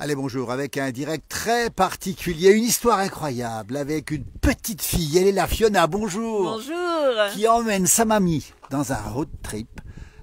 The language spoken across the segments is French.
Allez, bonjour, avec un direct très particulier, une histoire incroyable, avec une petite fille, elle est là, Fiona, bonjour. Bonjour. Qui emmène sa mamie dans un road trip.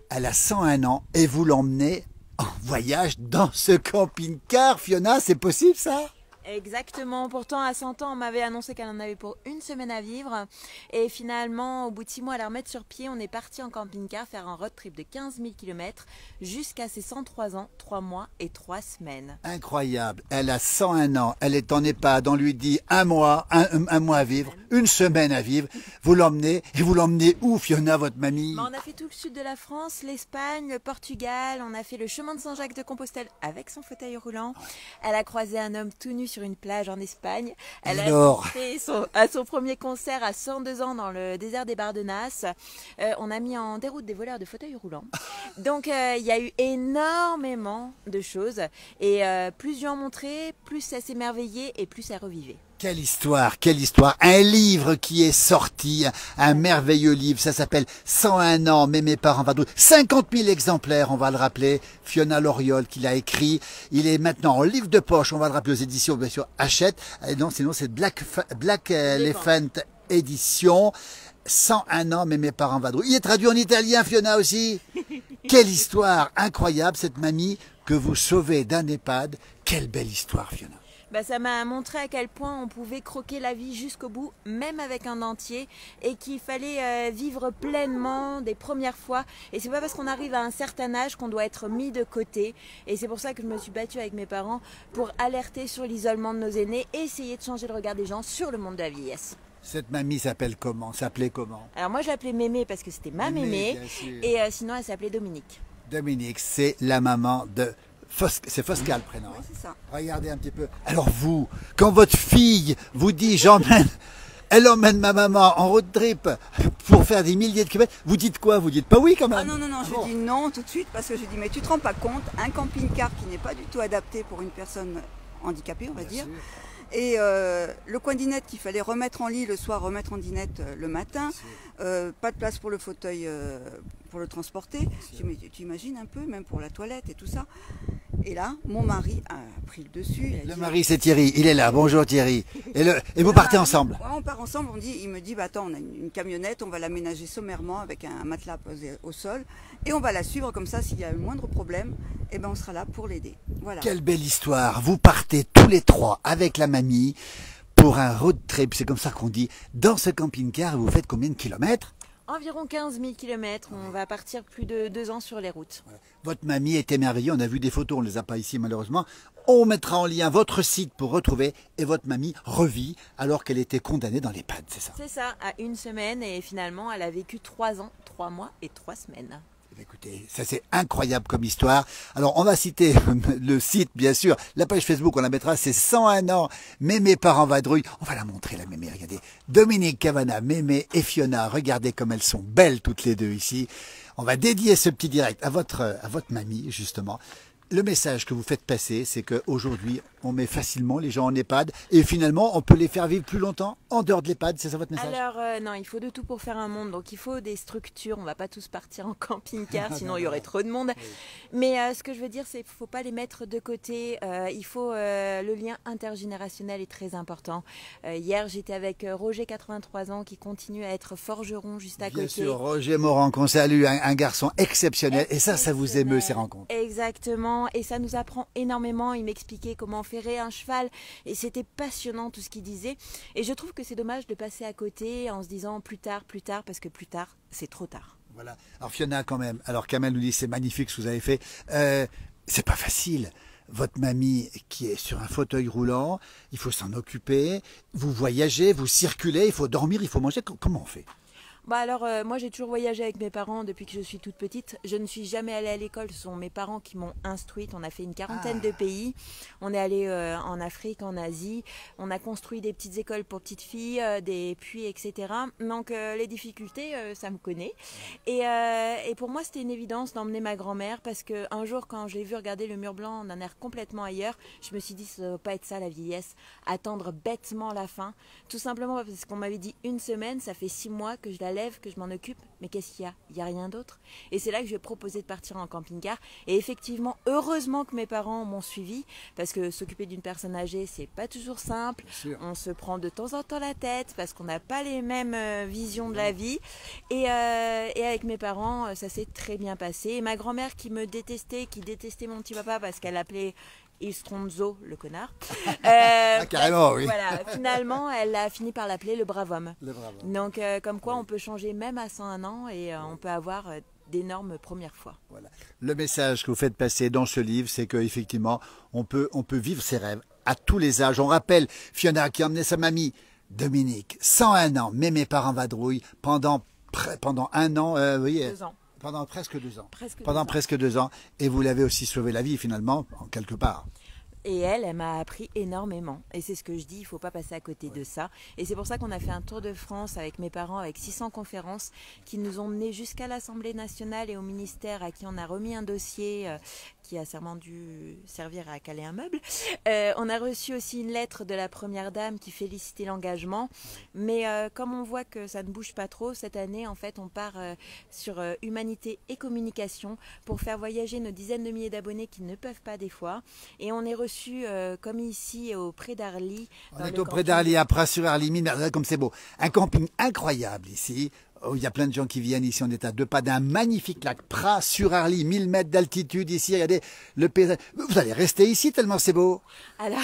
Elle a 101 ans et vous l'emmenez en voyage dans ce camping-car. Fiona, c'est possible ça? Exactement, pourtant à 100 ans on m'avait annoncé qu'elle en avait pour une semaine à vivre et finalement au bout de 6 mois à la remettre sur pied on est parti en camping-car faire un road trip de 15 000 km jusqu'à ses 103 ans, 3 mois et 3 semaines. Incroyable, elle a 101 ans, elle est en EHPAD, on lui dit un mois à vivre, une semaine à vivre, vous l'emmenez et vous l'emmenez où Fiona, votre mamie? On a fait tout le sud de la France, l'Espagne, le Portugal, on a fait le chemin de Saint-Jacques-de-Compostelle avec son fauteuil roulant, elle a croisé un homme tout nu sur une plage en Espagne. Elle a assisté à son premier concert à 102 ans dans le désert des Bardenas. On a mis en déroute des voleurs de fauteuils roulants. Donc il y a eu énormément de choses et plus j'en montrais, plus elle s'émerveillait et plus elle revivait. Quelle histoire, quelle histoire. Un livre qui est sorti, un merveilleux livre, ça s'appelle 101 ans, mais mes parents vadrouillent. 50 000 exemplaires, on va le rappeler. Fiona Loriol qui l'a écrit. Il est maintenant en livre de poche, on va le rappeler aux éditions, bien sûr, Hachette. Non, sinon c'est Black Elephant Édition. 101 ans, mais mes parents vadrouillent. Il est traduit en italien, Fiona aussi. Quelle histoire incroyable, cette mamie que vous sauvez d'un EHPAD. Quelle belle histoire, Fiona. Bah, ça m'a montré à quel point on pouvait croquer la vie jusqu'au bout, même avec un dentier, et qu'il fallait vivre pleinement des premières fois. Et c'est pas parce qu'on arrive à un certain âge qu'on doit être mis de côté. Et c'est pour ça que je me suis battue avec mes parents pour alerter sur l'isolement de nos aînés et essayer de changer le regard des gens sur le monde de la vieillesse. Cette mamie s'appelait comment? Alors moi je l'appelais Mémé parce que c'était ma mémé, et sinon elle s'appelait Dominique. Dominique, c'est la maman de... C'est Fosca le prénom. Oui, c'est ça. Regardez un petit peu. Alors vous, quand votre fille vous dit elle emmène ma maman en road trip pour faire des milliers de kilomètres, vous dites quoi? Vous dites pas oui quand même? Ah non, je dis non tout de suite parce que je dis mais tu te rends pas compte, un camping-car qui n'est pas du tout adapté pour une personne handicapée, on va dire. Sûr. Et le coin dinette qu'il fallait remettre en lit le soir, remettre en dinette le matin. Pas de place pour le fauteuil pour le transporter. Tu imagines un peu, même pour la toilette et tout ça. Et là, mon mari a pris le dessus. Le mari, c'est Thierry. Il est là. Bonjour Thierry. Et vous partez ensemble? Ouais, on part ensemble. Il me dit, bah, attends, on a une camionnette, on va l'aménager sommairement avec un matelas posé au sol. Et on va la suivre comme ça, s'il y a le moindre problème, eh ben, on sera là pour l'aider. Voilà. Quelle belle histoire. Vous partez tous les trois avec la mamie pour un road trip, c'est comme ça qu'on dit, dans ce camping-car. Vous faites combien de kilomètres? Environ 15 000 km, on va partir plus de 2 ans sur les routes. Votre mamie est émerveillée, on a vu des photos, on ne les a pas ici malheureusement. On mettra en lien votre site pour retrouver, et votre mamie revit alors qu'elle était condamnée dans l'EHPAD, c'est ça? C'est ça, à une semaine, et finalement elle a vécu 3 ans, 3 mois et 3 semaines. Écoutez, ça c'est incroyable comme histoire. Alors on va citer le site bien sûr, la page Facebook on la mettra, c'est 101 ans, mais mes parents vadrouillent. On va la montrer la mémé, regardez. Dominique Cavana, Mémé et Fiona, regardez comme elles sont belles toutes les deux ici. On va dédier ce petit direct à votre mamie justement. Le message que vous faites passer, c'est qu'aujourd'hui, on met facilement les gens en EHPAD et finalement, on peut les faire vivre plus longtemps en dehors de l'EHPAD. C'est ça votre message? Alors non, il faut de tout pour faire un monde. Donc il faut des structures. On va pas tous partir en camping-car, sinon il y aurait trop de monde. Oui. Mais ce que je veux dire, c'est qu'il faut pas les mettre de côté. Il faut le lien intergénérationnel est très important. Hier, j'étais avec Roger, 83 ans, qui continue à être forgeron juste à côté. Bien sûr, Roger Morand, qu'on salue, un garçon exceptionnel. Et ça vous émeut ces rencontres. Exactement. Et ça nous apprend énormément. Il m'expliquait comment ferrer un cheval et c'était passionnant tout ce qu'il disait. Et je trouve que c'est dommage de passer à côté en se disant plus tard, parce que plus tard, c'est trop tard. Voilà. Alors Fiona quand même, alors Kamel nous dit c'est magnifique ce que vous avez fait. C'est pas facile. Votre mamie qui est sur un fauteuil roulant, il faut s'en occuper. Vous voyagez, vous circulez, il faut dormir, il faut manger. Comment on fait? Bah alors, moi j'ai toujours voyagé avec mes parents depuis que je suis toute petite. Je ne suis jamais allée à l'école, ce sont mes parents qui m'ont instruite. On a fait une quarantaine de pays. On est allé en Afrique, en Asie. On a construit des petites écoles pour petites filles, des puits, etc. Donc les difficultés, ça me connaît. Et pour moi c'était une évidence d'emmener ma grand-mère parce qu'un jour quand j'ai vu regarder le mur blanc d'un air complètement ailleurs, je me suis dit ça ne doit pas être ça la vieillesse. Attendre bêtement la fin. Tout simplement parce qu'on m'avait dit une semaine, ça fait 6 mois que je l'ai la lève, que je m'en occupe, mais qu'est-ce qu'il y a? Il n'y a rien d'autre. Et c'est là que je vais proposer de partir en camping-car. Et effectivement, heureusement que mes parents m'ont suivi, parce que s'occuper d'une personne âgée, c'est pas toujours simple. On se prend de temps en temps la tête, parce qu'on n'a pas les mêmes visions de la vie. Et avec mes parents, ça s'est très bien passé. Et ma grand-mère qui me détestait, qui détestait mon petit papa parce qu'elle appelait Il Stronzo, le connard. Carrément, oui. Voilà, finalement, elle a fini par l'appeler le brave homme. Le brave homme. Donc, comme quoi, on peut changer même à 101 ans et on peut avoir d'énormes premières fois. Voilà. Le message que vous faites passer dans ce livre, c'est qu'effectivement, on peut vivre ses rêves à tous les âges. On rappelle Fiona qui a emmené sa mamie, Dominique, 101 ans, mais mes parents vadrouillent pendant 1 an, oui, 2 ans. pendant presque 2 ans. Pendant presque 2 ans. Et vous l'avez aussi sauvé la vie, finalement, en quelque part. Et elle m'a appris énormément. Et c'est ce que je dis, il ne faut pas passer à côté de ça. Et c'est pour ça qu'on a fait un tour de France avec mes parents, avec 600 conférences qui nous ont menés jusqu'à l'Assemblée nationale et au ministère à qui on a remis un dossier qui a sûrement dû servir à caler un meuble. On a reçu aussi une lettre de la Première Dame qui félicitait l'engagement. Mais comme on voit que ça ne bouge pas trop, cette année, en fait, on part sur Humanité et Communication pour faire voyager nos dizaines de milliers d'abonnés qui ne peuvent pas des fois. Et on est reçu comme ici au Pré d'Arly. On est au Pré d'Arly, à Pras-sur-Arly, comme c'est beau. Un camping incroyable ici. Oh, il y a plein de gens qui viennent ici. On est à 2 pas d'un magnifique lac. Pras-sur-Arly, 1000 mètres d'altitude ici. Regardez le paysage. Vous allez rester ici tellement c'est beau. Alors,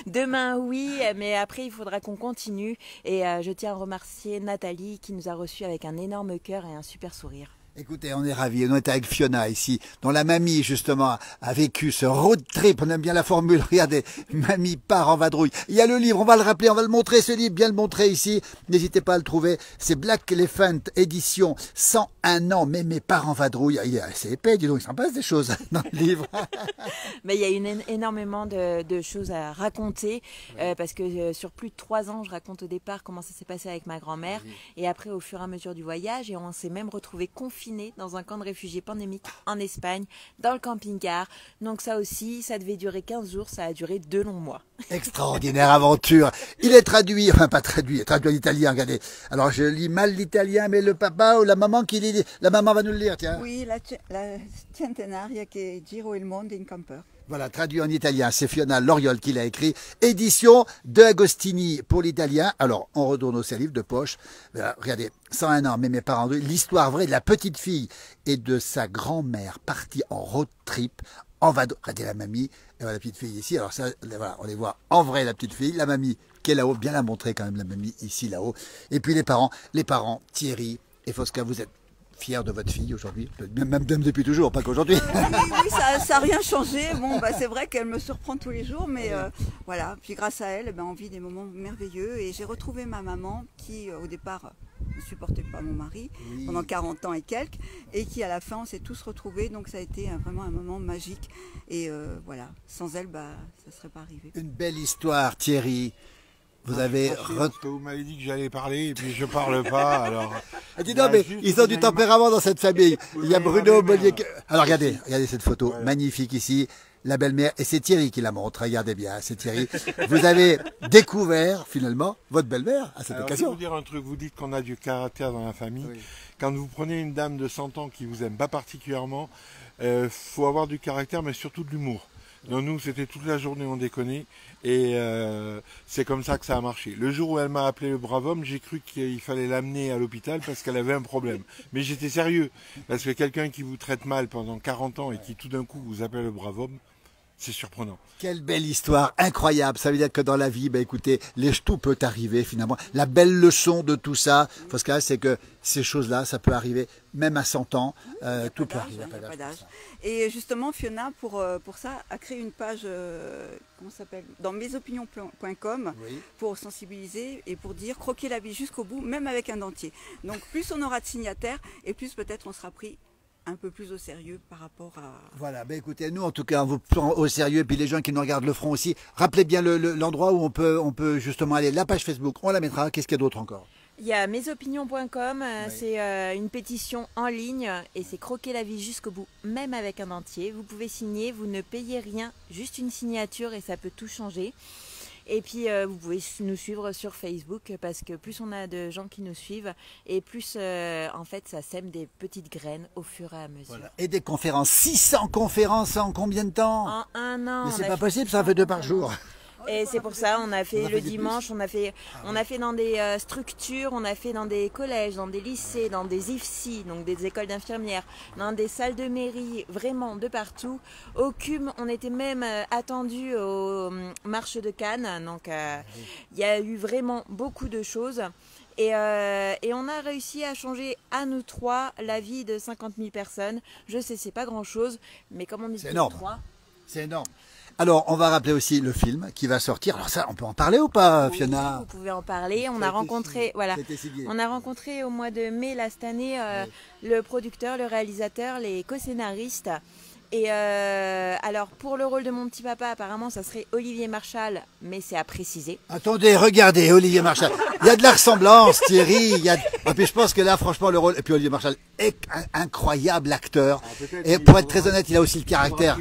demain oui, mais après il faudra qu'on continue. Et je tiens à remercier Nathalie qui nous a reçus avec un énorme cœur et un super sourire. Écoutez, on est ravis. On est avec Fiona ici, dont la mamie, justement, a vécu ce road trip. On aime bien la formule. Regardez, mamie part en vadrouille. Il y a le livre, on va le rappeler, on va le montrer, ce livre, bien le montrer ici. N'hésitez pas à le trouver. C'est Black Elephant, édition 101 ans, mais mes parents vadrouillent. C'est épais, dis donc, il s'en passe des choses dans le livre. Mais il y a énormément de choses à raconter, parce que sur plus de 3 ans, je raconte au départ comment ça s'est passé avec ma grand-mère, et après au fur et à mesure du voyage, et on s'est même retrouvés confinés dans un camp de réfugiés pandémiques en Espagne, dans le camping-car. Donc ça aussi, ça devait durer 15 jours, ça a duré 2 longs mois. Extraordinaire aventure. Il est traduit, enfin pas traduit, traduit en italien, regardez. Alors je lis mal l'italien, mais le papa ou la maman qui lit, la maman va nous le lire, tiens. Oui, la centenaria che giro il mondo in camper. Voilà, traduit en italien, c'est Fiona Loriol qui l'a écrit. Édition de Agostini pour l'italien. Alors, on retourne au livre de poche. Voilà, regardez, 101 ans, mais mes parents, l'histoire vraie de la petite fille et de sa grand-mère partie en road trip en vadrouille. Regardez la mamie, et voilà la petite fille ici. Alors ça, voilà, on les voit en vrai, la petite fille, la mamie qui est là-haut, bien la montrer quand même, la mamie ici, là-haut. Et puis les parents, Thierry et Fosca, vous êtes fier de votre fille aujourd'hui, même depuis toujours, pas qu'aujourd'hui. Oui, ça n'a rien changé. Bon, c'est vrai qu'elle me surprend tous les jours, mais voilà. Puis grâce à elle, on vit des moments merveilleux. Et j'ai retrouvé ma maman qui, au départ, ne supportait pas mon mari pendant 40 ans et quelques, et qui, à la fin, on s'est tous retrouvés. Donc ça a été vraiment un moment magique. Et voilà, sans elle, ça ne serait pas arrivé. Une belle histoire, Thierry. Vous avez... Parce que vous m'avez dit que j'allais parler et puis je parle pas, alors... Dis non, mais ils ont du tempérament dans cette famille. Il y a Bruno Bollier... Alors regardez cette photo, magnifique ici, la belle-mère, et c'est Thierry qui la montre, regardez bien, c'est Thierry. Vous avez découvert, finalement, votre belle-mère à cette occasion. Je vais vous dire un truc, vous dites qu'on a du caractère dans la famille. Oui. Quand vous prenez une dame de 100 ans qui vous aime pas particulièrement, faut avoir du caractère, mais surtout de l'humour. Donc nous, c'était toute la journée, on déconnait, et c'est comme ça que ça a marché. Le jour où elle m'a appelé le brave homme, j'ai cru qu'il fallait l'amener à l'hôpital parce qu'elle avait un problème. Mais j'étais sérieux, parce que quelqu'un qui vous traite mal pendant 40 ans et qui tout d'un coup vous appelle le brave homme, c'est surprenant. Quelle belle histoire, incroyable. Ça veut dire que dans la vie, écoutez, tout peut arriver finalement. La belle leçon de tout ça, c'est que ces choses-là, ça peut arriver même à 100 ans. Tout peut arriver. Il n'y a pas d'âge. Et justement, Fiona, pour ça, a créé une page comment s'appelle, dans mesopinions.com pour sensibiliser et pour dire croquer la vie jusqu'au bout, même avec un dentier. Donc plus on aura de signataires et plus peut-être on sera pris un peu plus au sérieux par rapport à... Voilà, écoutez, nous en tout cas, on vous prend au sérieux, et puis les gens qui nous regardent le feront aussi. Rappelez bien l'endroit où on peut justement aller, la page Facebook, on la mettra. Qu'est-ce qu'il y a d'autre encore ? Il y a mesopinions.com, c'est une pétition en ligne et c'est croquer la vie jusqu'au bout, même avec un dentier. Vous pouvez signer, vous ne payez rien, juste une signature et ça peut tout changer. Et puis vous pouvez nous suivre sur Facebook parce que plus on a de gens qui nous suivent et plus en fait ça sème des petites graines au fur et à mesure. Voilà. Et des conférences, 600 conférences en combien de temps? En un an. Mais c'est pas possible, ça en fait 2 par jour. Et c'est pour ça on a fait le des dimanche, on a fait dans des structures, on a fait dans des collèges, dans des lycées, dans des IFSI, donc des écoles d'infirmières, dans des salles de mairie, vraiment de partout. Au CUM, on était même attendus aux marches de Cannes, donc il y a eu vraiment beaucoup de choses. Et on a réussi à changer à nous 3 la vie de 50 000 personnes. Je sais, c'est pas grand chose, mais comme on est énorme. 3. C'est énorme. Alors, on va rappeler aussi le film qui va sortir. Alors ça, on peut en parler ou pas, Oui, Fiona? vous pouvez en parler. On a rencontré, on a rencontré au mois de mai là, cette année le producteur, le réalisateur, les co-scénaristes. Et alors pour le rôle de mon petit papa, apparemment ça serait Olivier Marchal, mais c'est à préciser. Attendez, regardez, Olivier Marchal. Il y a de la ressemblance, Thierry. Et puis je pense que là, franchement, le rôle. Et puis Olivier Marchal est un incroyable acteur. Et pour être très honnête, il a aussi le caractère.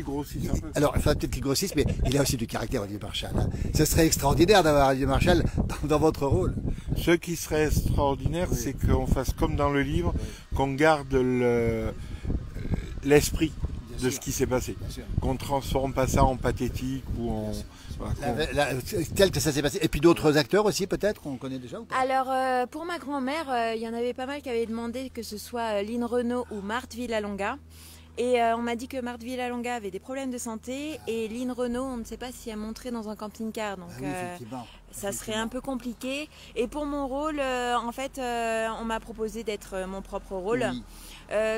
Alors, il faudrait peut-être qu'il grossisse, mais il a aussi du caractère, Olivier Marchal. Ce serait extraordinaire d'avoir Olivier Marchal dans votre rôle. Ce qui serait extraordinaire, c'est qu'on fasse comme dans le livre, qu'on garde l'esprit de ce qui s'est passé. Qu'on ne transforme pas ça en pathétique ou en... Voilà, tel que ça s'est passé. Et puis d'autres acteurs aussi, peut-être, qu'on connaît déjà ou pas? Alors, pour ma grand-mère, il y en avait pas mal qui avaient demandé que ce soit Lynn Renaud ou Marthe Villalonga. Et on m'a dit que Marthe Villalonga avait des problèmes de santé et Lynn Renaud, on ne sait pas si elle montrait dans un camping-car. Donc ça serait un peu compliqué. Et pour mon rôle, en fait, on m'a proposé d'être mon propre rôle. Oui.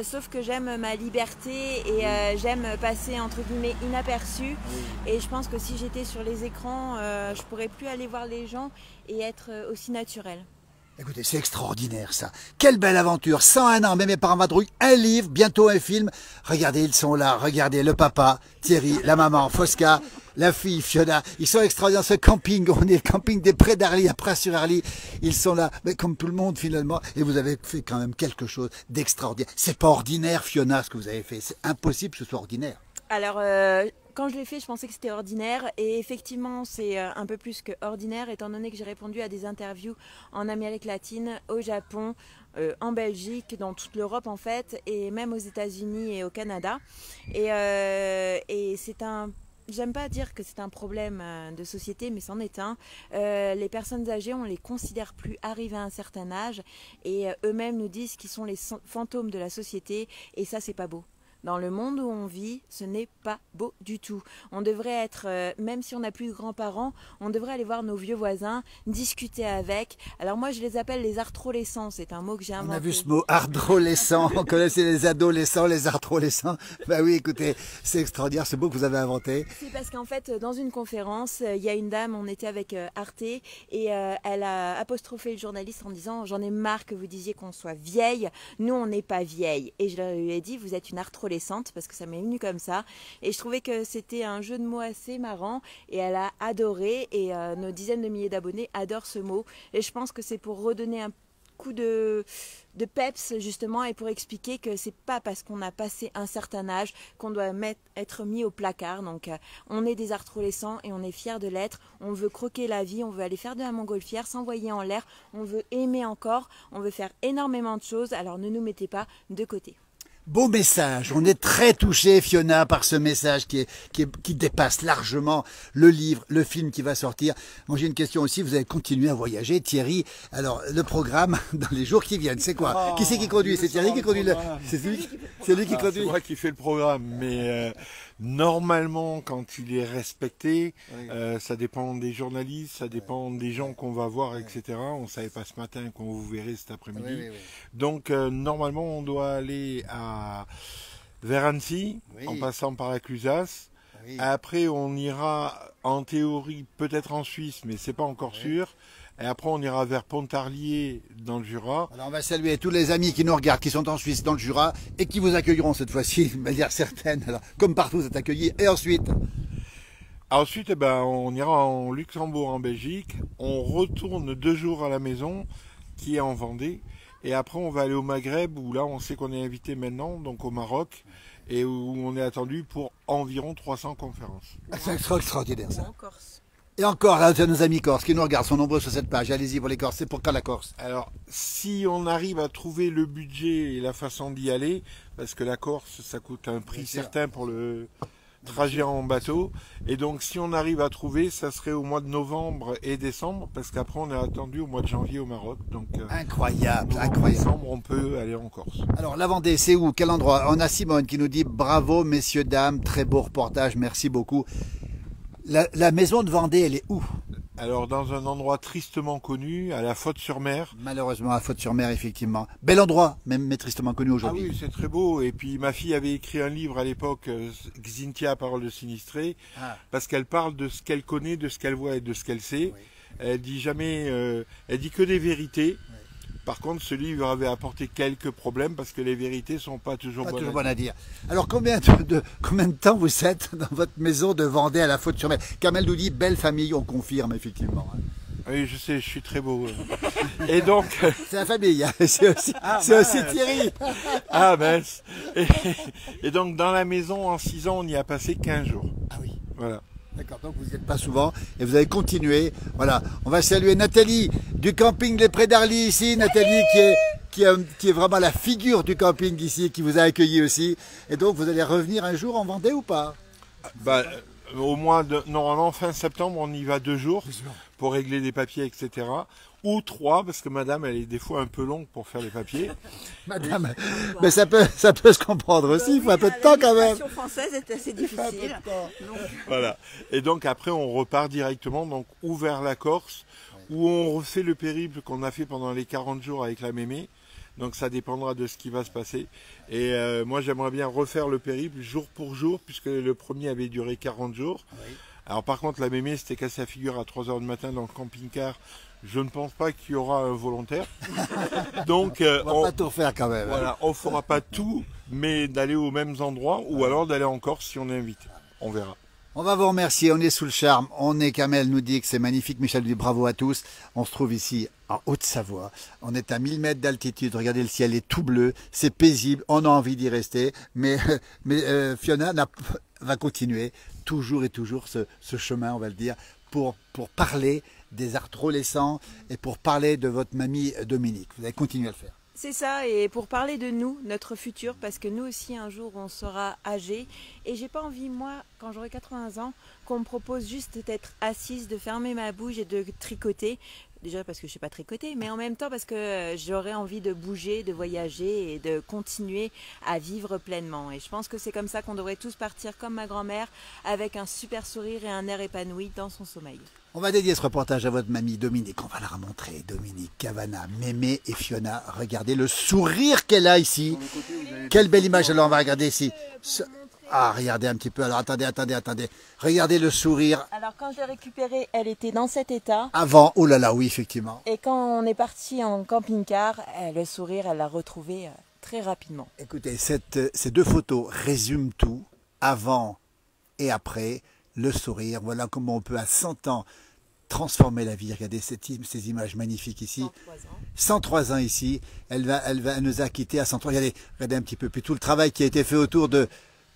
Sauf que j'aime ma liberté et j'aime passer entre guillemets inaperçue. Et je pense que si j'étais sur les écrans, je pourrais plus aller voir les gens et être aussi naturelle. Écoutez, c'est extraordinaire ça. Quelle belle aventure. 101 ans, même mes parents vadrouillent. Un livre, bientôt un film. Regardez, ils sont là. Regardez, le papa, Thierry, la maman, Fosca, la fille, Fiona. Ils sont extraordinaires. Ce camping, on est le camping des Prés d'Arly, à Pras-sur-Arly. Ils sont là, mais comme tout le monde finalement. Et vous avez fait quand même quelque chose d'extraordinaire. C'est pas ordinaire, Fiona, ce que vous avez fait. C'est impossible que ce soit ordinaire. Alors, quand je l'ai fait, je pensais que c'était ordinaire et effectivement, c'est un peu plus que ordinaire étant donné que j'ai répondu à des interviews en Amérique latine, au Japon, en Belgique, dans toute l'Europe en fait, et même aux États-Unis et au Canada. Et c'est un... J'aime pas dire que c'est un problème de société, mais c'en est un. Les personnes âgées, on les considère plus arrivées à un certain âge et eux-mêmes nous disent qu'ils sont les fantômes de la société et ça, c'est pas beau. Dans le monde où on vit, ce n'est pas beau du tout. On devrait être, même si on n'a plus de grands-parents, on devrait aller voir nos vieux voisins, discuter avec. Alors moi, je les appelle les arthrolescents. C'est un mot que j'ai inventé. On a vu ce mot, arthrolescent. On connaissait les adolescents, les arthrolescents. Bah oui, écoutez, c'est extraordinaire ce mot que vous avez inventé. C'est parce qu'en fait, dans une conférence, il y a une dame, on était avec Arte, et elle a apostrophé le journaliste en disant « J'en ai marre que vous disiez qu'on soit vieille. Nous, on n'est pas vieille. » Et je lui ai dit « Vous êtes une arthrolescente. » Parce que ça m'est venu comme ça et je trouvais que c'était un jeu de mots assez marrant et elle a adoré et nos dizaines de milliers d'abonnés adorent ce mot et je pense que c'est pour redonner un coup de peps justement et pour expliquer que c'est pas parce qu'on a passé un certain âge qu'on doit être mis au placard. Donc on est des arthrolescents et on est fiers de l'être. On veut croquer la vie, on veut aller faire de la montgolfière, s'envoyer en l'air, on veut aimer encore, on veut faire énormément de choses, alors ne nous mettez pas de côté. Beau message, on est très touché, Fiona, par ce message qui dépasse largement le livre, le film qui va sortir. Bon, j'ai une question aussi, vous allez continuer à voyager, Thierry. Alors, le programme dans les jours qui viennent, c'est quoi? Qui c'est qui conduit? C'est Thierry qui conduit c'est lui qui conduit? C'est moi qui fais le programme, mais normalement, quand il est respecté, ça dépend des journalistes, ça dépend des gens qu'on va voir, etc. On ne savait pas ce matin qu'on vous verrait cet après-midi. Donc, normalement, on doit aller vers Annecy, en passant par la Clusaz. Après, on ira en théorie peut-être en Suisse, mais c'est pas encore sûr. Et après, on ira vers Pontarlier dans le Jura. Alors, on va saluer tous les amis qui nous regardent, qui sont en Suisse, dans le Jura, et qui vous accueilleront cette fois-ci, de manière certaine. Alors, comme partout, vous êtes accueillis. Et ensuite? Ensuite, on ira en Luxembourg, en Belgique. On retourne 2 jours à la maison, qui est en Vendée. Et après, on va aller au Maghreb, où là, on sait qu'on est invité maintenant, donc au Maroc, et où on est attendu pour environ 300 conférences. C'est extraordinaire, ça. En Corse. Et encore, là, c'est nos amis corses qui nous regardent, sont nombreux sur cette page. Allez-y pour les Corses. C'est pour quand la Corse? Alors, si on arrive à trouver le budget et la façon d'y aller, parce que la Corse, ça coûte un prix certain pour le trajet en bateau, et donc si on arrive à trouver, ça serait au mois de novembre et décembre, parce qu'après on est attendu au mois de janvier au Maroc. Donc, Incroyable, en incroyable. décembre, on peut aller en Corse. Alors, la Vendée, c'est où? Quel endroit? On a Simone qui nous dit bravo, messieurs, dames, très beau reportage, merci beaucoup. La maison de Vendée, elle est où? Alors, dans un endroit tristement connu, à la Faute-sur-Mer. Malheureusement, à Faute-sur-Mer, effectivement. Bel endroit, même mais tristement connu Ah aujourd'hui. oui, c'est très beau. Et puis, ma fille avait écrit un livre à l'époque, Xynthia, Parole de sinistré, parce qu'elle parle de ce qu'elle connaît, de ce qu'elle voit et de ce qu'elle sait. Oui. Elle dit jamais, elle dit que des vérités. Oui. Par contre, ce livre avait apporté quelques problèmes parce que les vérités sont pas toujours Pas bonnes. toujours bon à dire. Alors, combien de temps vous êtes dans votre maison de Vendée à la Faute-sur-Mer? Kamel nous dit belle famille, on confirme, effectivement. Oui, je sais, je suis très beau. Et donc... C'est la famille, hein. C'est aussi Thierry. Ah mince. Et donc, dans la maison, en 6 ans, on y a passé 15 jours. Ah oui. Voilà. D'accord, donc vous n'y êtes pas souvent et vous avez continué. Voilà, on va saluer Nathalie du camping Les Prés d'Arly ici. Nathalie qui est vraiment la figure du camping ici, qui vous a accueilli aussi. Et donc vous allez revenir un jour en Vendée ou pas? Bah, au mois de... Normalement, fin septembre, on y va 2 jours pour régler des papiers, etc. Ou 3, parce que madame, elle est des fois un peu longue pour faire les papiers. Madame, mais ça peut se comprendre aussi, il faut un peu de temps quand même. La française est assez difficile. Donc... Voilà. Et donc après, on repart directement, donc ou vers la Corse, où on refait le périple qu'on a fait pendant les 40 jours avec la mémé. Donc ça dépendra de ce qui va se passer. Et moi, j'aimerais bien refaire le périple jour pour jour, puisque le premier avait duré 40 jours. Oui. Alors par contre, la mémé s'était cassée la figure à 3 h du matin dans le camping-car. Je ne pense pas qu'il y aura un volontaire. Donc, on va pas tout refaire quand même. Voilà, on fera pas tout, mais d'aller aux mêmes endroits, ou alors d'aller en Corse si on est invité. On verra. On va vous remercier, on est sous le charme. Kamel nous dit que c'est magnifique. Michel nous dit bravo à tous. On se trouve ici en Haute-Savoie. On est à 1000 mètres d'altitude. Regardez, le ciel est tout bleu. C'est paisible. On a envie d'y rester. Mais Fiona va continuer toujours et toujours ce chemin, on va le dire, pour parler des adolescents et pour parler de votre mamie Dominique. Vous allez continuer à le faire. C'est ça, et pour parler de nous, notre futur, parce que nous aussi un jour on sera âgés, et j'ai pas envie, moi, quand j'aurai 80 ans, qu'on me propose juste d'être assise, de fermer ma bouche et de tricoter. Déjà parce que je sais pas tricoter, mais en même temps parce que j'aurais envie de bouger, de voyager et de continuer à vivre pleinement. Et je pense que c'est comme ça qu'on devrait tous partir comme ma grand-mère, avec un super sourire et un air épanoui dans son sommeil. On va dédier ce reportage à votre mamie Dominique. On va la remontrer. Dominique, Cavana, Mémé et Fiona. Regardez le sourire qu'elle a ici. Quelle belle image. Alors on va regarder ici. Ah, regardez un petit peu. Alors attendez. Regardez le sourire. Alors quand je l'ai récupérée, elle était dans cet état. Avant, oh là là, oui, effectivement. Et quand on est parti en camping-car, le sourire, elle l'a retrouvé très rapidement. Écoutez, ces deux photos résument tout. Avant et après. Le sourire, voilà comment on peut à 100 ans transformer la vie. Regardez ces images magnifiques ici. 103 ans ici. Elle nous a quittés à 103. Regardez un petit peu. Puis tout le travail qui a été fait autour de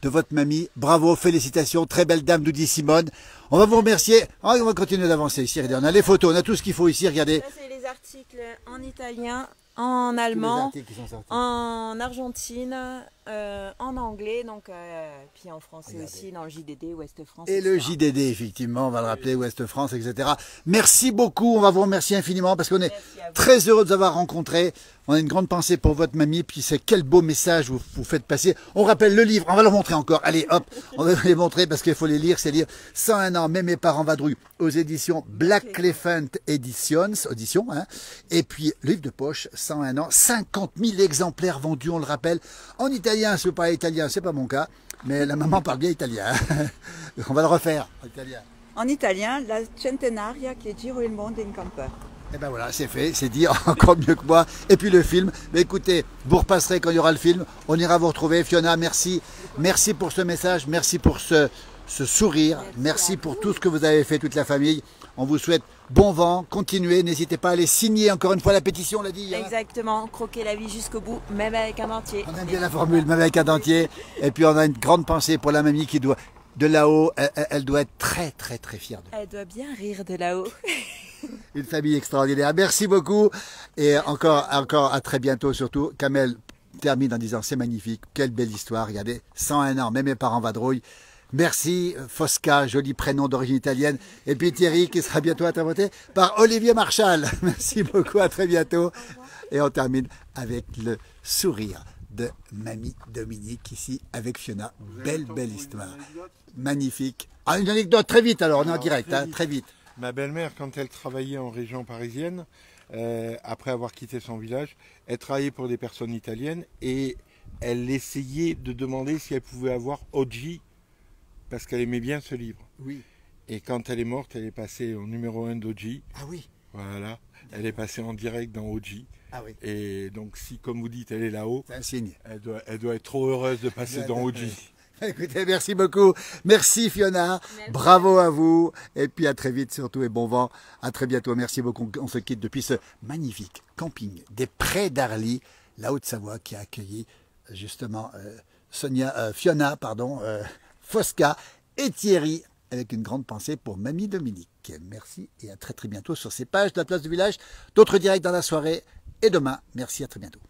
votre mamie. Bravo, félicitations. Très belle dame, nous dit Simone. On va vous remercier. On va continuer d'avancer ici. Regardez, on a les photos, on a tout ce qu'il faut ici. Regardez. Ça, c'est les articles en italien, en allemand, en Argentine, en anglais, donc puis en français aussi, dans le JDD, Ouest France. Et le JDD, effectivement, on va le rappeler, Ouest France, etc. Merci beaucoup, on va vous remercier infiniment parce qu'on est très heureux de vous avoir rencontré. On a une grande pensée pour votre mamie, puis c'est quel beau message vous faites passer. On rappelle le livre, on va le montrer encore. Allez, hop, on va les montrer parce qu'il faut les lire, ces livres. 101 ans, même mes parents vadrouillent, aux éditions Black Elephant Editions, hein. Et puis, le livre de poche, 101 ans, 50 000 exemplaires vendus, on le rappelle, en italien. Si vous parlez italien, c'est pas mon cas, mais la maman parle bien italien. On va le refaire en italien. En italien, la centenaria che giro il mondo in camper. Et ben voilà, c'est fait, c'est dit encore mieux que moi. Et puis le film, mais écoutez, vous repasserez quand il y aura le film, on ira vous retrouver. Fiona, merci. Merci pour ce message, merci pour ce sourire, merci pour tout ce que vous avez fait, toute la famille. On vous souhaite bon vent, continuez, n'hésitez pas à aller signer encore une fois la pétition, on l'a dit. Exactement, croquer la vie jusqu'au bout, même avec un dentier. On aime bien la formule, même avec un dentier. Et puis on a une grande pensée pour la mamie qui doit de là-haut, elle doit être très très très fière de vous. Elle doit bien rire de là-haut. Une famille extraordinaire. Merci beaucoup. Et encore à très bientôt surtout. Kamel termine en disant c'est magnifique, quelle belle histoire. Regardez, 101 ans, même mes parents vadrouillent. Merci Fosca, joli prénom d'origine italienne. Et puis Thierry qui sera bientôt interprété par Olivier Marchal. Merci beaucoup, à très bientôt. Et on termine avec le sourire de Mamie Dominique ici avec Fiona. Belle histoire. Magnifique. Ah, une anecdote très vite alors, on est en direct, très vite. Ma belle-mère, quand elle travaillait en région parisienne, après avoir quitté son village, elle travaillait pour des personnes italiennes et elle essayait de demander si elle pouvait avoir Oggi, parce qu'elle aimait bien ce livre. Oui. Et quand elle est morte, elle est passée au numéro 1 d'Oggi. Ah oui. Voilà. Elle est passée en direct dans Oggi. Ah oui. Et donc si, comme vous dites, elle est là-haut, C'est un signe. elle doit être trop heureuse de passer dans Oggi. Écoutez, merci beaucoup. Merci Fiona. Merci. Bravo à vous. Et puis à très vite surtout et bon vent. À très bientôt. Merci beaucoup. On se quitte depuis ce magnifique camping des Prés d'Arly, la Haute-Savoie, qui a accueilli justement Fiona, Fosca et Thierry, avec une grande pensée pour Mamie Dominique. Merci et à très bientôt sur ces pages de la place du village. D'autres directs dans la soirée et demain. Merci, à très bientôt.